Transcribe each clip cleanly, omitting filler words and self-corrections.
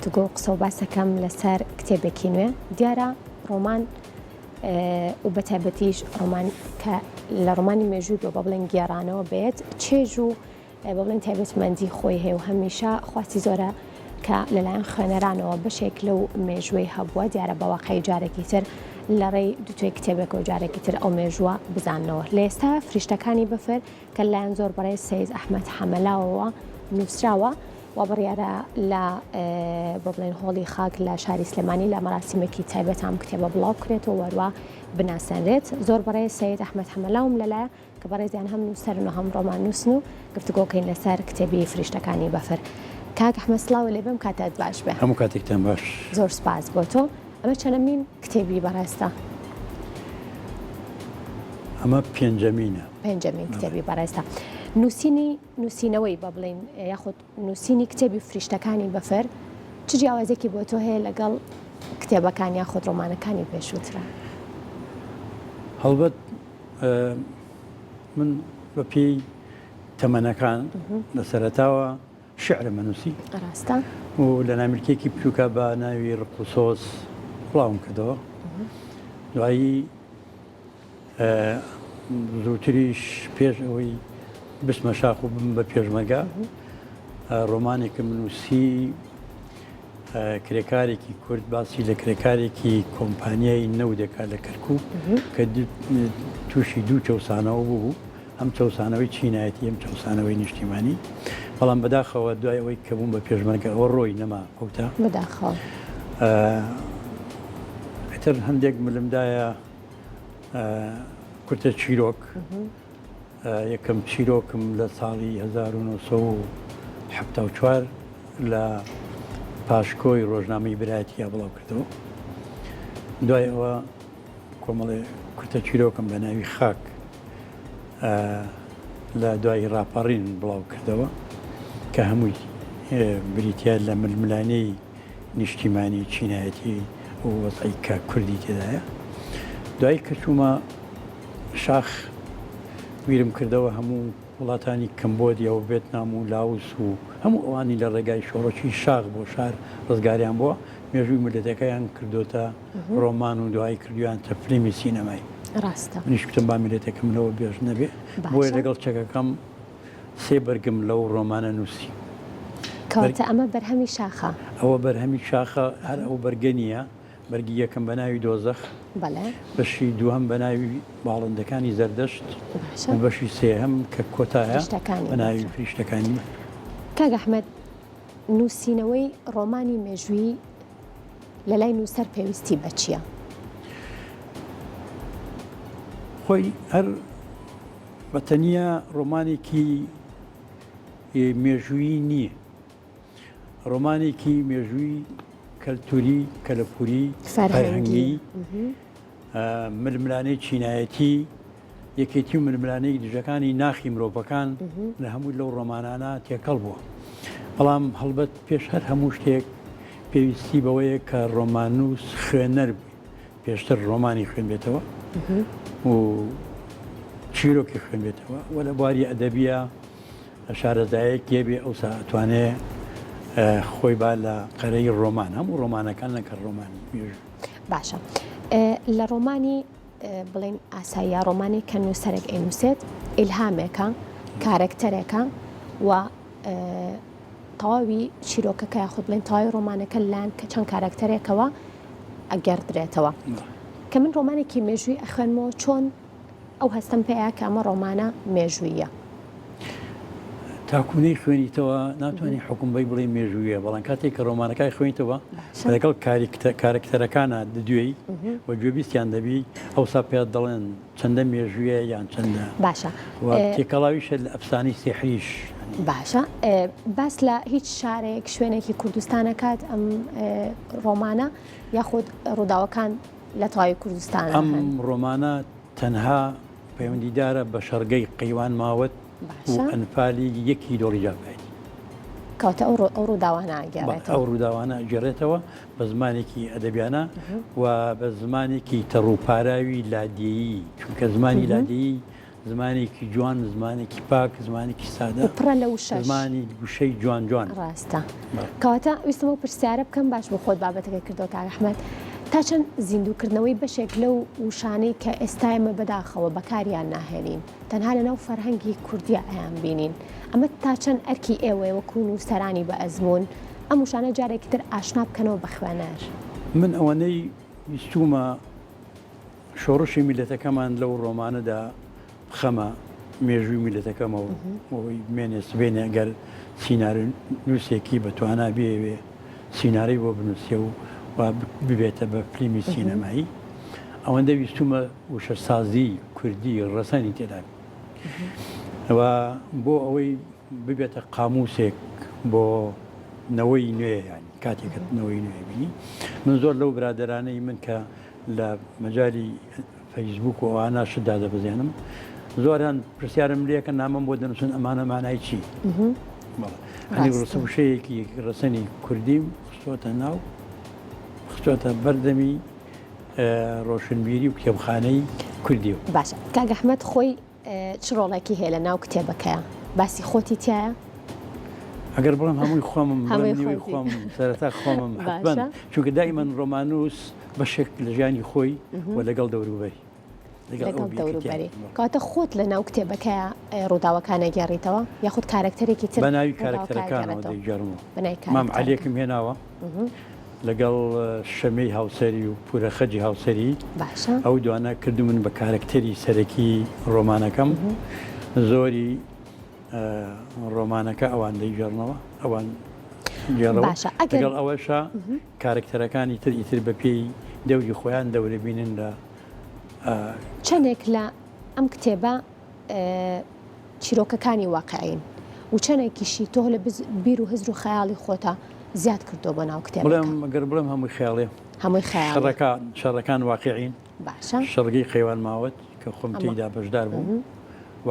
گفتوگۆ قسە و باسەکەم لەسەر کتێبێکی نوێ دیارە ڕۆمان و بە تایبەتیش ڕۆمان کە لە ڕۆمانی مێژووی بۆ بڵێن گێڕانەوە بێت چێژ و بە بڵێن تایبەتمەندی خۆی هەیە و هەمیشە خواستی زۆرە کە لەلایەن خوێنەرانەوە بەشێک لەو مێژووی هەبووە دیارە بەواقعی جارێکی تر لە ڕێی دوتوێ کتێبێک و جارێکی تر ئەو مێژووە بزاننەوە لە ئێستا فریشتەکانی بەفر کە لایەن زۆر بەڕێز سەیید ئەحمەد حەمەلاوەوە نووسراوە و بڕیارە لە بۆ بڵێن هۆڵی خاک لە شاری سلێمانی لە مەراسیمێکی تایبەت ئەم کتێبە بڵاو بکرێتەوە وەروە بناسەنرێت زۆر بەڕێز سەیید ئەحمەد حەمەلاوم لەلایە کە بەڕێزیان هەم نووسەرن و هەم ڕۆمان نووسن و گفتوگۆکەین لەسەر کتێبی فریشتەکانی بەفر کاک ئەحمەد سڵاو لێ بم کاتت باش بێ هەموو کاتێکتان باش زۆر سپاس بۆ تۆ ئەمە چەندەمین کتێبی بەڕێستە ئەمە پێنجەمینە پێنجەمین کتێبی بەڕێستە نووسینەوەی بە بڵین یاخود نووسینی کتێبی فریشتەکانی بەفر چ جیاوازێکی بۆ تۆ هەیە لەگەڵ کتێبەکان یاخود ڕۆمانەکانی پێشووترە هەڵبەت من بە پێی تەمەنەکان لە سەرەتاوە شعرمە نووسی ڕاستە و لە نامیرکێکی بچووکە بە ناوی ڕقوسۆس بڵاوم کردەوە دوایی زووتریش پێش ئەوەی بسمە شاخ و بم بە پێشمەرگە ڕۆمانێکم نووسی کرێکارێکی کورد باسی لە کرێکارێکی کۆمپانیای نەودەکە لە کەرکوب کە تووشی دوو چەسانەوە بوو ئەم چەسانەوەی چینایەتی ئەم چەسانەوەی نیشتیمانی بەڵام بەداخەوە دوای ئەوەی کە بووم بە پێشمەرگە ئەوە ڕۆی نەما قوتە بەداخەوە ئەتر هەندێک ملمدایە کورتە چیرۆک یەکەم چیرۆکم لە ساڵی 1970 لە پاشکۆی ڕۆژنامەی برایەتیە بڵاو کردەوە دوای ئەوە کۆمەڵێ کورتە چیرۆکم بە ناوی خاک لە دوای ڕاپەڕین بڵاو کردەوە کە هەمووی بریتیا لە ململانەی نیشتیمانی چینایەتی و وەزعی کە کوردی تێدایە دوایی کە چوومە شاخ ویرم کردەوە هەموو وڵاتانی کەمبۆدیا و ڤێتنام و لاوس و هەموو ئەوانی لە ڕێگای شۆڕەکی شاخ بۆ شار ڕزگاریان بووە مێژووی ملەتەکەیان کردوتە ڕۆمان و دوای کردویان تە فلیمی سینەمای ڕاستە منیش کوتم با میلەتەکەم لەوە بێژ نەبێ بۆیە لەگەڵ چەکەکەم سێ بەرگم لەو ڕۆمانە نووسی کەواتە ئەمە بەرهەمی شاخە ئەوە بەرهەمی شاخە هەر ئەو بەرگە نییە بەرگی یەکەم بە ناوی دۆزەخ بەشی دووەم بە ناوی باڵندەکانی زەردەشت بەشی سێهەم کە کۆتایە بە ناوی فریشتەکانی کاک ئەحمەد نووسینەوەی ڕۆمانی مێژووی لە لای نووسەر پێویستی بە چییە؟ خۆی هەر بەتەنیا ڕۆمانێکی مێژووی نییە ڕۆمانێکی مێژووی کەلتوری کەلەپوری فەرهەنگی ململانەی چینایەتی یەکێتی و ململانەی دژەکانی ناخی مرۆڤەکان لە هەموو لەو ڕۆمانانە تێکەڵ بووە بەڵام هەڵبەت پێش هەر هەموو شتێک پێویستی بەوەیە کە ڕۆمانوس خوێنەر پێشتر ڕۆمانی خوێن بێتەوە و چیرۆکی خوێن بێتەوە و لە بواری ئەدەبیە شارەزایەک گێبێ ئەوسا ئەتوانێ خۆی با لە قەرەی ڕۆمان هەموو ڕۆمانەکان نەکە ڕۆمانی مێژوو باشە لە ڕۆمانی بڵێن ئاساییە ڕۆمانی کە نووسەرێک ئەینووسێت ئیلهامێکە کارکتەرێکە و تەواوی چیرۆکەکە یاخود بڵێن تەواوی ڕۆمانەکە لایەن کە چەند کارکتەرێکەوە ئەگەردرێتەوە کە من ڕۆمانێکی مێژووی ئەخوێنمەوە چۆن ئەو هەستم پێەیە کە ئەمە ڕۆمانە مێژوویە تاکوونەی خوێنیتەوە ناتوانانی حکومبەی بڵێ مێژوویە بەڵام کاتێک کە ڕۆمانەکەی خوێنیتەوە لەگەڵ کارکتەرەکانە ددوێی و گوێبیستیان دەبی ئەوسا پێات دەڵێن چەندە مێژوویە یان چەندە باشە تێکەڵاویشە لە ئەفسانی سێحریش باشە باس لە هیچ شارێک شوێنێکی کوردستانەکات ئەم ڕۆمانە یاخود ڕووداوەکان لە تەواوی کوردستان ئەم ڕۆمانە تەنها پەیوەندیدارە بە شەڕگەی قەیوان ماوەت و ئەنفالی یەکی دۆڵی جاپایەتی کەواتە ئەو ڕووداوانە گێڕێتەوە ئەو ڕووداوانە گێڕێتەوە بە زمانێکی ئەدەبیانە و بە زمانێکی تەڕووپاراوی لادیایی چونکە زمانی لادیایی زمانێکی جوان زمانێکی پاک زمانێکی سادە پڕە لە وشەش زمانی گوشەی جوان جوان ڕاستە کەواتە ویستمە پرسیارە بکەم باش بۆ خۆت بابەتەکە کردەوە کاک ئەحمەد تا چەند زیندووکردنەوەی بەشێک لەو وشانەی کە ئێستا ئێمە بەداخەوە بەکاریان ناهێنین تەنها لەناو فەرهەنگی کوردیا ئەیان بینین ئەمە تا چەند ئەرکی ئێوەیە وەکوون و سەرانی بە ئەزمون ئەم وشانە جارێکی تر ئاشنا بکەنەوە بە خوێنەر من ئەوەنەی ویستومە شۆڕشی میلەتەکەمان لەو ڕۆمانەدا خەمە مێژووی میلەتەکەمەوە ئەوەی بمێنێ سبێنێ ئەگەر سینار نووسێکی بەتوانە بێوێ سینارەی بۆ بنووسێ و ببێتە بە فلیمی سینەمایی ئەوەندە ویستومە وشەسازی کوردی ڕەسەنی تێدا ئەوە بۆ ئەوەی ببێتە قاموسێک بۆ نەوەی نوێ ینی کاتێکت نەوەی نوێ بینی من زۆر لەو برادرانەی من کە لە مەجای فەیسبوک و ئەوانە شتدا دەبزێنم زۆریان پرسیارم لێکە نامم بۆ دەنووسن ئەمانە مانای چی ئەنی ڕسەوشەیەکی ڕەسەنی کوردیم خستۆتە ناو خستۆتە بەردەمی ڕۆشنبیری و کتێبخانەی کوردی و باشە کاک ئەحمەد خۆی چ ڕۆڵێکی هەیە لە ناو کتێبەکەیە باسی خۆتی تایە ئەگەر بڵم هەمووی خۆمم خۆم سەرەتا خۆمم حتمەن چونکە دایمەن ڕۆمانوس بەشێک لە ژیانی خۆی و لەگەڵ دەوروبەری لەگەڵ دەوروبەری کاتە خۆت لە ناو کتێبەکەیە ڕووداوەکانە گێڕیتەوە یاخود کارکتەرێکی تر بە ناوی کارکتەرەکانەوە دەیگەڕمەوە مام عەلیەکم هێناوە لەگەڵ شەمەی هاوسەری و پورەخەجی هاوسەری ئەو دوانە کردو من بە کارکتەری سەرەکی ڕۆمانەکەم زۆری ڕۆمانەکە ئەوان دەیگەڕنەوە ئەوان لەگەڵ ئەوەشە کارکتەرەکانی تر ئیتر بە پێی دەوری خۆیان دەورە بینن لە چەندێک لە ئەم کتێبە چیرۆکەکانی واقعین و چەندێکیشی تۆ لە بیر و هزر و خەیاڵی خۆتە زیاد کردو بۆ ناو کتێبەکە ئەگەر بڵێم هەمووی خیاڵێ هەمووی خەیاڵ شەڕەکان واقعین باشە شەڕگەی خەیوان ماوەت کە خۆم تێیدا بەشدار بوو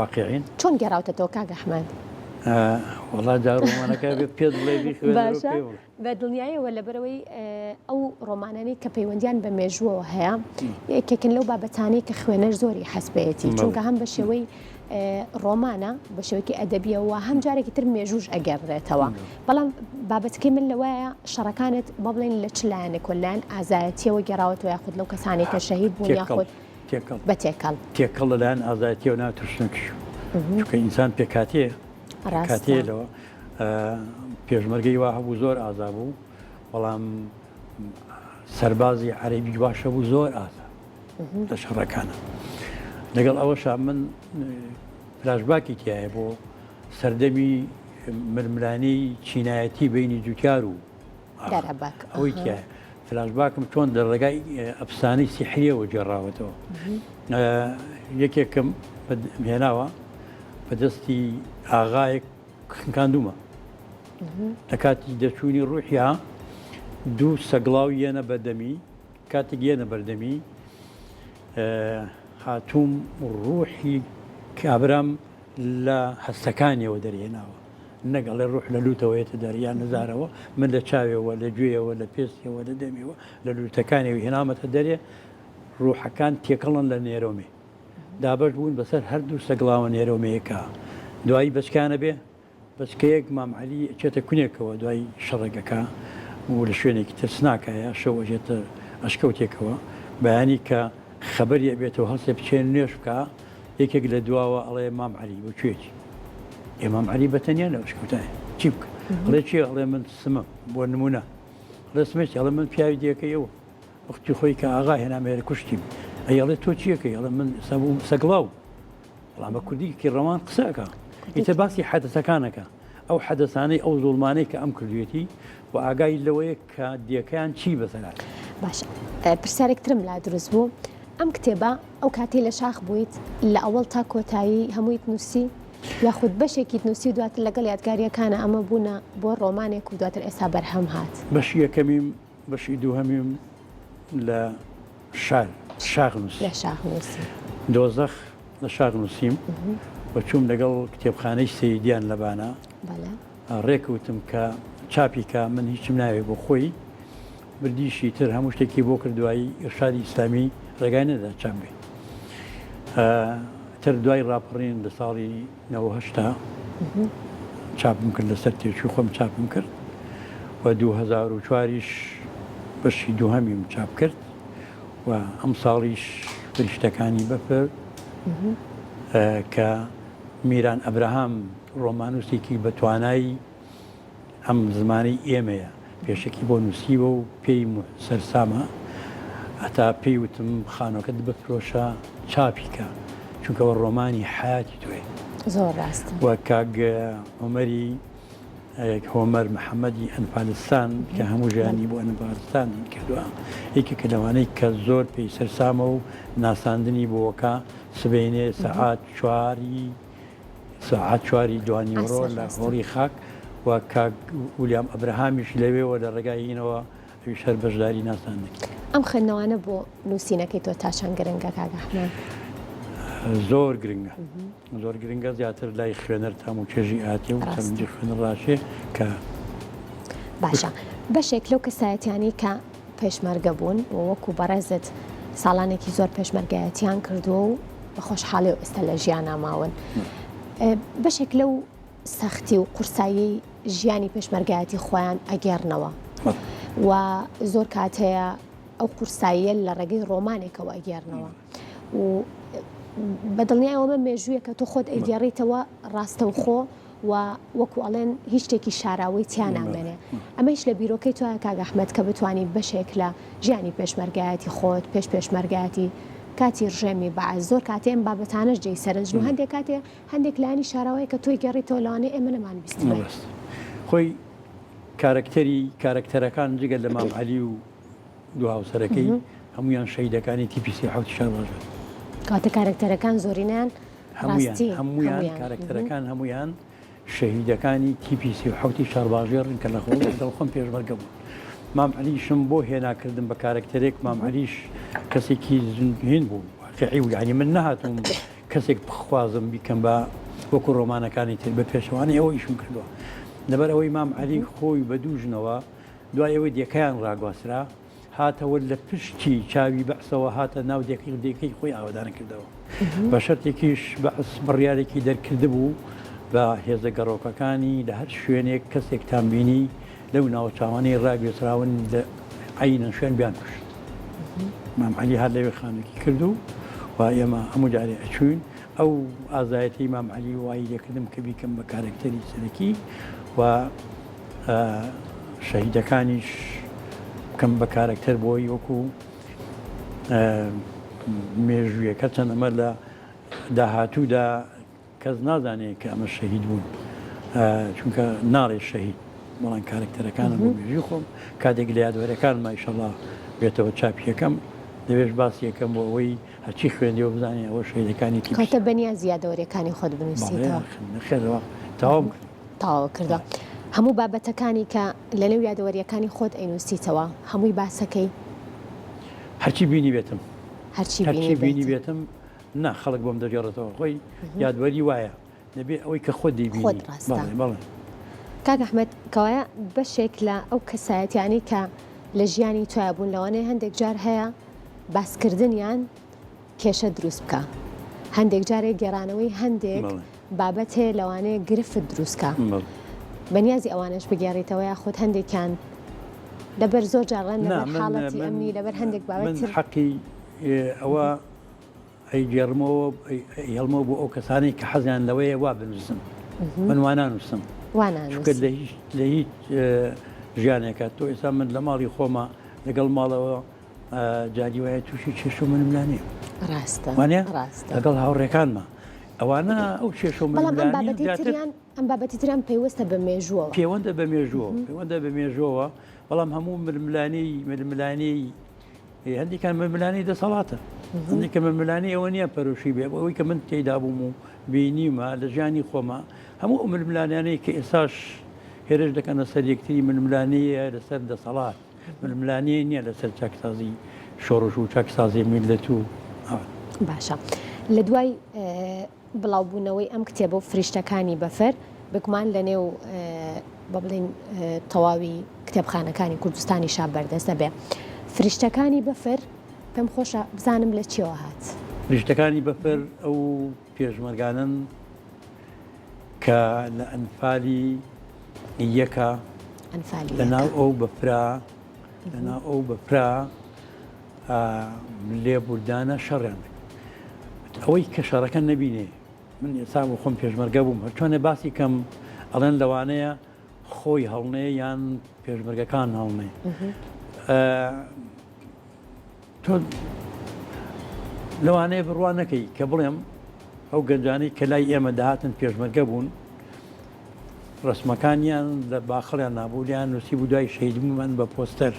واقعین چۆن گەڕاوتەوە کاک ئەحمەد وڵا جا ڕۆمانەکە پێت بڵێ باشە بە دڵنیایەوە لەبەرەوەی ئەو ڕۆمانانی کە پەیوەندیان بە مێژووەوە هەیە یەکێکن لەو بابەتانی کە خوێنەر زۆری حەسبەتی چونکە هەم بە شێوەی ڕۆمانە بە شێوەیەکی ئەدەبیەوە هەم جارێکی تر مێژوش ئەگەڕێتەوە بەڵام بابەتەکەی من لەوەیە شەڕەکانت بڵێن لە چ لایەنێک لایەن ئازایەتیەوە گەڕاوەتەوە یاخود لەو کەسانی کە شەهید بوون یاخود بە تێکەڵ تێکەڵ لەلایەن ئازایەتیەوە ناوترسنەکەش چونکە ئینسان پێکاتێ کاتێلەوە پێشمەرگەی وا هەبوو زۆر ئازا بوو بەڵام سەربازی عەرەبی باشە بوو زۆر ئازا لە شەڕەکانە لەگەڵ ئەوەشە من فلاشباکی تایە بۆ سەردەمی مرمرانی چینایەتی بینی جوتیار و ئەوەی تایە فلاشباکم چۆن لە ڕێگای ئەفسانەی سیحریەوە جێڕاوەتەوە یەکێکم هێناوە بەدەستی ئاغایەک کاندومە لە کاتی دەچوونی ڕوحیا دوو سەگڵاو یەنە بەردەمی کاتێک یەنە بەردەمی هاتووم ڕوحی کابرام لە هەستەکانیەوە دەرهێناوە نەگەڵێ ڕوح لە لوتەوەیەتە دەریان نەزارەوە من لە چاوێەوە لە گوێیەوە لە پێستەوە لە دەمیەوە لە لوتەکانیەوە هێنامەتە دەرێ ڕوحەکان تێکەڵن لە نێرۆمێ دابش بوون بەسەر هەردوو سەگڵاوە نێرۆمەیەکە دوایی بچکانە بێ بەچکەیەک مام عەلی چێتە کونێکەوە دوای شەڕێگەکە و لە شوێنێکی ترسناکایە شەو ئەژێتە ئەشکەوتێکەوە بەیانی کە خەبەری ئەبێتەوە هەڵسێ بچێن نوێش بکە یەکێک لە دواوە ئەڵێ مام عەلی بۆ کوێتی ئێمام عەلی بەتەنیا لە ئەشکەوتایە چی بکە ئەڵێ چی ئەڵێ من سمە بۆ نمونە ئەڵێ سمێکی ئەڵێ من پیاوی دیەکەیەوە وەختی خۆی کە ئاغا هێنامێرە کوشتیم ئەڵێ تۆ چیەکەی ئەڵێ من سەبوو سەگڵاو بەڵام بە کوردیکی ڕەوان قسەکە ئیتە باسی حەدەسەکانەکە ئەو حەدەسانەی ئەو زوڵمانەی کە ئەم کردوێتی و ئاگای لەوەیە کە دیەکەیان چی بەسەرات باشە پرسیارێکترم لا دروست بوو ئەم کتێبە ئەو کاتی لە شاخ بوویت لە ئەوڵ تا کۆتایی هەموویت نووسی یاخود بەشێکی نووسی دواتر لەگەڵ یادگاریەکانە ئەمە بوونە بۆ ڕۆمانێک و دواتر ئێستا بەرهەم هات بەشی یەکەمیم بەشی دووهەمیم لە شاخ نووسی دۆزەخ لە شاخ نووسیم بە چووم لەگەڵ کتێبخانەی سەیدیان لەبانە ڕێکوتم کە چاپیکە من هیچم ناوێ بۆ خۆی بردیشی تر هەموو شتێکی بۆ کردوایی ئێرشادی ئیسلامی ڕێگای نەدا چاپ بێ ئیتر دوای ڕاپەڕین لە ساڵی 1970 چاپم کرد لەسەر تێکی خۆم چاپم کرد و 2004ش بەشی دووهەمیم چاپ کرد و ئەم ساڵیش فریشتەکانی بەفر کە میران ئەبراهام ڕۆمانوسێکی بە توانایی ئەم زمانی ئێمەیە پێشێکی بۆ نووسیوە و پێی سەرسامە هەتا پێی وتم خانۆکەت بفرۆشە چاپیکە چونکەوە ڕۆمانی حیاتی توێ زۆر ڕاستە و کاگ عومەری هۆمەر محەممەدی ئەنفالستان کە هەموو ژیانی بۆ ئەنفالستان کردووە یەکێکە لەوانەی کە زۆر پێی سەرسامە و ناساندنی بۆکە سبێنێ سەعات چواری دوانی ڕۆ لە هۆڕی خاک و کاگ ولیام ئەبراهامیش لەوێەوە لە ڕێگاینەوە ئەویش هەر بەشداری ناساندنی ئەم خوێندنەوانە بۆ نووسینەکەی تۆ تا چەند گرنگە کاگە ئەحمەد؟ زۆر گرنگە زۆر گرنگە زیاتر لای خوێنەر تام و چێژی ئاتی و چەندی خوێنەر ڕاشێ کە باشە بەشێک لەو کەسایەتیانی کە پێشمەرگە بوون و وەکو بەڕێزت ساڵانێکی زۆر پێشمەرگایەتیان کردووە و بە خۆشحاڵی و ئێستا لە ژیان ئاماون بەشێک لەو سەختی و قورسایی ژیانی پێشمەرگایەتی خۆیان ئەگێڕنەوە و زۆر کاتەیە ئەو قورساییە لە ڕێگەی ڕۆمانێکەوە ئەگێڕنەوە و بەدڵنیایەوە مێژوویە کە تۆ خۆت ئەیگەڕیتەوە ڕاستەوخۆ و وەکو ئەڵێن هیچ شتێکی شاراوی تیان نامێنێ ئەمەش لە بیرۆکەی توایە کاگە ئەحمەد کە بتوانانی بەشێک لە ژیانی پێشمەرگایەتی خۆت پێشمەرگایەتی کاتی ڕژێمی بەعاز زۆر کاتێم بابەتانەش جێی سەرنجن و هەندێک کاتێ هەندێک لانی شاراوەیە کە تۆی گەڕیتەوە لەوانەیە ئێمە نەمان بیستمێ خۆی کارکتەرەکان جگە لە مام عەلی و دوو هاوسەرەکەی هەمویان شەیدەکانی تیپیسی حوتی شار ڕۆژێت کاتە کارکتەرەکان زۆرینیان هەمویان کارکتەرەکان هەمویان شەهیدەکانی تیپیسی حوتی شارباژێڕن کە لە خۆم پێشمەرگە بوون مام عەلیشم بۆ هێناکردن بە کارکتەرێک مام عەلیش کەسێکی هین بوو واقعی و یعنی من نەهاتوم کەسێک بخوازم بیکەم بە وەکو ڕۆمانەکانی تر بە پێشەوانی ئەوە ئیشم کردووە لەبەر ئەوەی مام عەلی خۆی بە دووژنەوە دوای ئەوەی دیەکەیان ڕاگواسرا هاتەوە لە پشتی چاوی بەعسەوە هاتە ناو دیەکەی خۆی ئاوادانە کردەوە بە شەرتێکیش بەعس بڕیارێکی دەرکرد بوو بە هێزە گەڕۆکەکانی لە هەر شوێنێک کەسێکتان بینی لەو ناوچوانەی ڕاگوێسراون لە عینەن شوێن بیان کوشت مام عەلی هەر لەوێ خانێکی کردو و ئێمە هەموو جارێ ئەچوین ئەو ئازایەتی مام عەلی وای لێکردم کە بیکەم بە کارکتەری سەرەکی و شەهیدەکانیش بکەم بە کارکتەر بۆی وەکو مێژوویەکە چەند ئەمە لە داهاتوودا کەس نازانێت کە ئەمە شەهید بوون چونکە ناڕێ شەهید بەڵام کارکتەرەکانم بۆ مێژوی خۆم کاتێک لە یادوەرەکانمە ئیشەڵڵا بێتەوە چاپیەکەم دەوێت باسی یەکەم بۆ ئەوەی هەرچی خوێندەوە بزانێ ئەوە شەهیدەکانی کاتە بەنیاز زیادەوەریەکانی خۆت بنووسیتەوە خێرەوە تەواو کردە هەموو بابەتەکانی کە لە نێو یادەوەریەکانی خۆت ئەینووسیتەوە هەمووی باسەکەی هەرچی بینی بێتم هەرچی بینی بێتم نا خەڵک بۆم دەگەڕێتەوە خۆی یادوەری وایە دەبێت ئەوەی کە خۆت دەیبینی بەڵێ کاک ئەحمەد کەوایە بەشێک لە ئەو کەسایەتیانی کە لە ژیانی توایە بوون لەوانەیە هەندێک جار هەیە باسکردنیان کێشە دروست بکە هەندێک جارێک گێڕانەوەی هەندێک بابەت هەیە لەوانەیە گرفت دروستکە بەنیازی ئەوانش بگێڕیتەوە یا خۆت هەندێکیان لەبەر زۆر جاڕان لەبەر حاڵەتی ئەمنی لەبەر هەندێک بابەت حەقی ئەوە ئەیگەڕمەوە هێڵمەوە بۆ ئەو کەسانی کە حەزیان لەوەیە وا بنووسم من وانانووسم لە هیچ ژیانێکە تۆ ئێستا من لە ماڵی خۆمە لەگەڵ ماڵەوە جاری وایە تووشی چێشە منم لانێ ڕاستە لەگەڵ هاوڕێکانمە ئەوانە ئەو چێشە ئەم بابەتی تریان پێوەستە بە مێژووە پەیوەندە بە مێژووە بەڵام هەموو ململانەی هەندێکان ململانەی دەسەڵاتە هەندێکە ململانەی ئەوە نییە پەرۆشی بێ ئەوەی کە من تێیدا بووم و بینیمە لە ژیانی خۆمە هەموو ئەو ململانانەی کە ئێساش هێرش دەکەنە سەر یەکتری ململانەیە لەسەر دەسەڵات ململانەیە نییە لەسەر چاکسازی شۆڕش و چاکسازی میلەت و باشە لە دوای بڵاوبوونەوەی ئەم کتێبە و فریشتەکانی بەفەر بگومان لە نێو بە بڵین تەواوی کتێبخانەکانی کوردستانی شا بەردەست دەبێ فریشتەکانی بەفەر پێم خۆشە بزانم لە چیەوە هات فریشتەکانی بەفر ئەو پێشمەرگانن کە لە ئەنفالی یەکە لەناو ئەو بەفرا لێبوردانە شەڕیان ئەوەی کە شەڕەکە نەبینێ من ئێستا بۆ خۆم پێشمەرگە بووم چۆنە باسی کەم ئەڵێن لەوانەیە خۆی هەڵنێ یان پێشمەرگەکان هەڵنێ تۆ لەوانەیە بڕوا نەکەی کە بڵێم ئەو گەنجانەی کە لای ئێمە داهاتن پێشمەرگە بوون ڕسمەکانیان لە باخەڵیان نابوولیان نووسی بوو دوای شەیدبوومان بە پۆستەر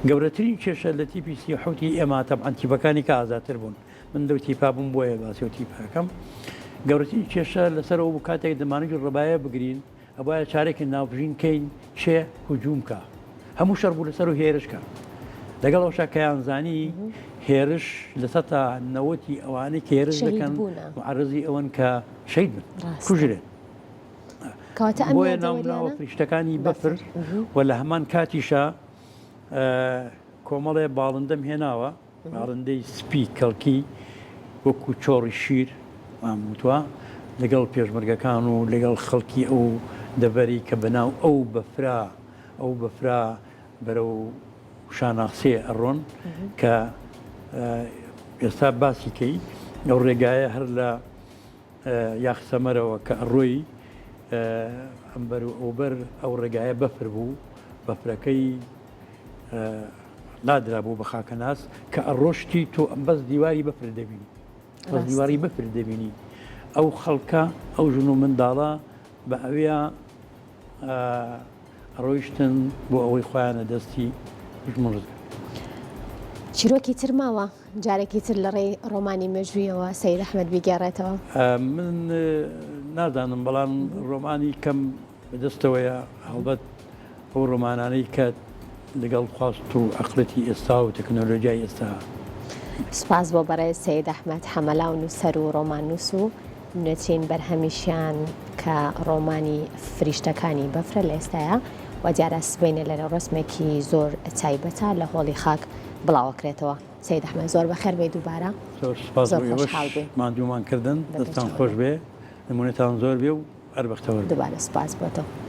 گەورەترین کێشە لە تیپی سیحوتی ئێمە تەبعەن تیپەکانی کە ئازاتر بوون من دەو تیپا بووم بۆیە باسی و تیپەکەم گەورەترین کێشە لەسەرەوە بوو کاتێک دەمانەی ڕێبایە بگرین ئەوایە چارێکی ناوبژین کەین چێ هجوومکە هەموو شەڕ بوو لەسەر و هێرشکە لەگەڵ ئەوشا کەیانزانی هێرش لەسەر تا نەوەتی ئەوانەی کە هێرش دەکەن معرضی ئەوەن کە شەید بن کوژرێن بۆیە ناوناوە فریشتەکانی بەفر و لە هەمان کاتیشە کۆمەڵێ باڵندەم هێناوە باڵندەی سپی کەڵکی وەکو چۆڕی شیر وتوە لەگەڵ پێشمەرگەکان و لەگەڵ خەڵکی ئەو دەبەری کە بەناو ئەو بەفرا بەرەو شاناخسێ ئەڕۆن کە ئێستا باسیکەی ئەو ڕێگایە هەر لە یاخسەمەرەوە کە ئەڕۆی ئەمبەر و ئەوبەر ئەو ڕێگایە بەفر بوو بەفرەکەی لادرا بوو بە خاکەناس کە ئەڕۆشتی تۆ بەس دیواری بەفر دەبینی بەس دیواری بەفر دەبینی ئەو خەڵکە ئەو ژن و منداڵە بە ئەوەیە ڕۆیشتن بۆ ئەوەی خۆیانە دەستی ژمڕزگە چیرۆکی تر ماوە جارێکی تر لە ڕێی ڕۆمانی مێژوویەوە سەید ئەحمەد بیگەڕێتەوە من نازانم بەڵام ڕۆمانی کەم بەدەستەوەیە هەڵبەت ئەو ڕۆمانانەی کە لەگەڵ خواست و عەقڵەتی ئێستا و تەکنۆلۆژیای ئێستا سپاس بۆ بەڕێز سەید ئەحمەد حەمەلاو نووسەر و ڕۆمان نووس و نوێترین بەرهەمیشیان کە ڕۆمانی فریشتەکانی بەفرە لە ئێستاە و دیارە سبینە لە ڕسمێکی زۆر تایبەتە لە هۆڵی خاک بڵاوەکرێتەوە سەید ئەحمەد زۆر بەخێر بێ دووبارە مادوومان کردن دەستان خۆش بێ نمونێتان زۆر بێ و هەر بەختەوە دووبارە سپاس بۆتەوە